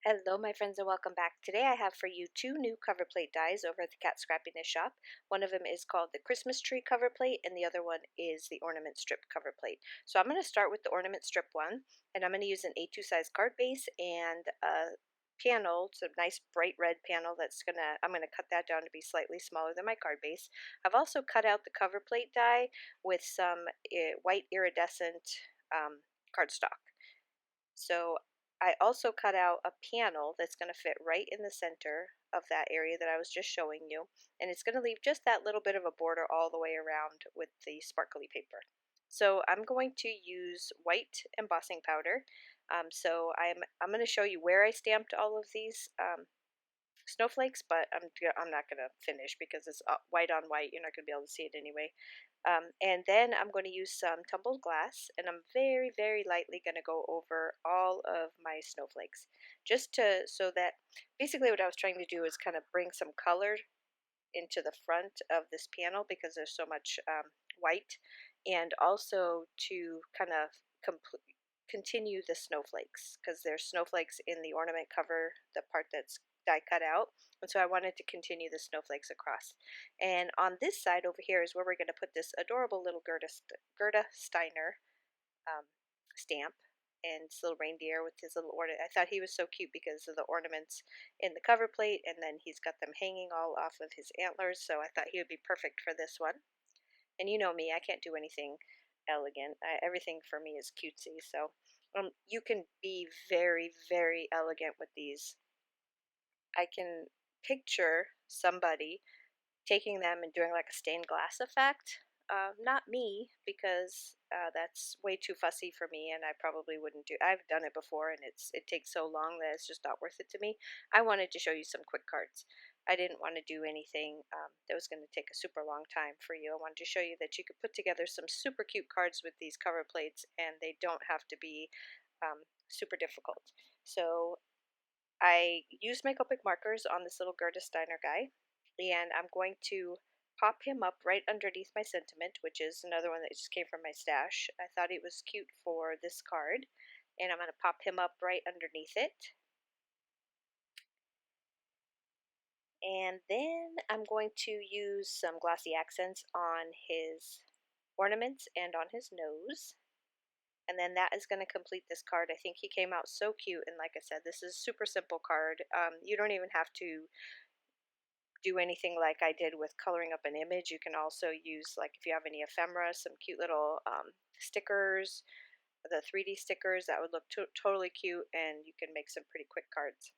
Hello, my friends, and welcome back. Today I have for you two new cover plate dies over at the Kat Scrappiness shop. One of them is called the Christmas tree cover plate, and the other one is the ornament strip cover plate. So I'm going to start with the ornament strip one, and I'm going to use an A2 size card base and a panel, it's a nice bright red panel I'm going to cut that down to be slightly smaller than my card base. I've also cut out the cover plate die with some white iridescent cardstock. So I also cut out a panel that's going to fit right in the center of that area that I was just showing you, and it's going to leave just that little bit of a border all the way around with the sparkly paper. So I'm going to use white embossing powder. I'm going to show you where I stamped all of these snowflakes, but I'm not going to finish because it's white on white. You're not going to be able to see it anyway. And then I'm going to use some tumbled glass, and I'm very, very lightly going to go over all of my snowflakes, so that basically what I was trying to do is kind of bring some color into the front of this panel because there's so much white, and also to kind of continue the snowflakes because there's snowflakes in the ornament cover, the part that's die cut out, and so I wanted to continue the snowflakes across. And on this side over here is where we're going to put this adorable little Gerda Steiner um, stamp and this little reindeer with his little ornament. I thought he was so cute because of the ornaments in the cover plate, and then he's got them hanging all off of his antlers, so I thought he would be perfect for this one. And you know me, I can't do anything elegant. Everything for me is cutesy, so you can be very, very elegant with these. I can picture somebody taking them and doing like a stained glass effect. Not me, because that's way too fussy for me, and I probably wouldn't do. I've done it before, and it takes so long that it's just not worth it to me. I wanted to show you some quick cards. I didn't want to do anything that was going to take a super long time for you. I wanted to show you that you could put together some super cute cards with these cover plates, and they don't have to be super difficult. So I used my Copic markers on this little Gerda Steiner guy, and I'm going to pop him up right underneath my sentiment, which is another one that just came from my stash. I thought it was cute for this card, and I'm going to pop him up right underneath it. And then I'm going to use some glossy accents on his ornaments and on his nose. And then that is going to complete this card. I think he came out so cute, and like I said, this is a super simple card. You don't even have to do anything like I did with coloring up an image. You can also use, like, if you have any ephemera, some cute little stickers, the 3D stickers that would look totally cute, and you can make some pretty quick cards.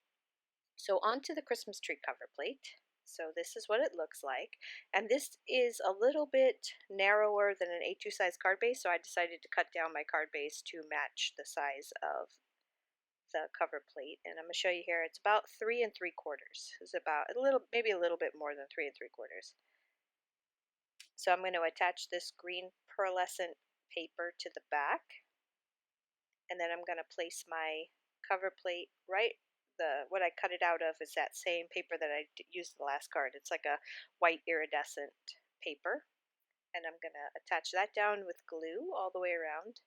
So on to the Christmas tree cover plate. So this is what it looks like, and this is a little bit narrower than an A2 size card base, so I decided to cut down my card base to match the size of the cover plate, and I'm going to show you here. It's about 3 3/4. It's about maybe a little bit more than 3 3/4. So I'm going to attach this green pearlescent paper to the back, and then I'm going to place my cover plate right. What I cut it out of is that same paper that I used the last card. It's like a white iridescent paper, and I'm going to attach that down with glue all the way around.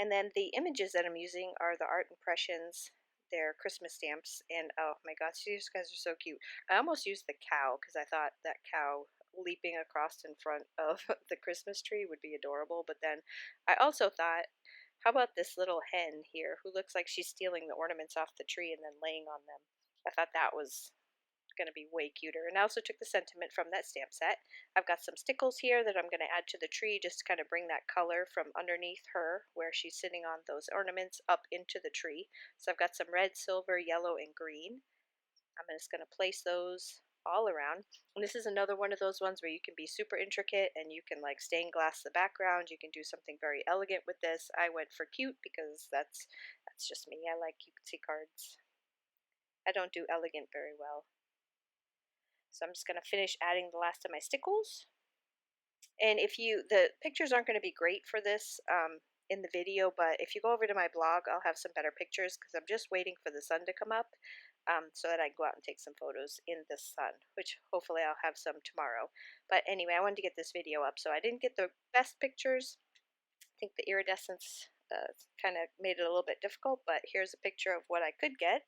And then the images that I'm using are the art impressions. They're Christmas stamps, and oh my gosh, these guys are so cute. I almost used the cow because I thought that cow leaping across in front of the Christmas tree would be adorable, but then I also thought, how about this little hen here who looks like she's stealing the ornaments off the tree and then laying on them? I thought that was going to be way cuter. And I also took the sentiment from that stamp set. I've got some stickles here that I'm going to add to the tree just to kind of bring that color from underneath her where she's sitting on those ornaments up into the tree. So I've got some red, silver, yellow, and green. I'm just going to place those all around. And this is another one of those ones where you can be super intricate and you can like stained glass the background. You can do something very elegant with this. I went for cute because that's just me. I like cutesy cards. I don't do elegant very well. So I'm just going to finish adding the last of my stickles. And the pictures aren't going to be great for this in the video, but if you go over to my blog, I'll have some better pictures because I'm just waiting for the sun to come up so that I can go out and take some photos in the sun, which hopefully I'll have some tomorrow. But anyway, I wanted to get this video up, so I didn't get the best pictures. I think the iridescence kind of made it a little bit difficult, but here's a picture of what I could get.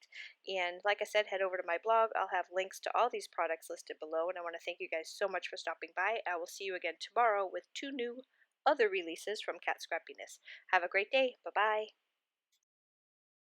And like I said, head over to my blog. I'll have links to all these products listed below. And I want to thank you guys so much for stopping by. I will see you again tomorrow with two new other releases from Kat Scrappiness. Have a great day. Bye bye.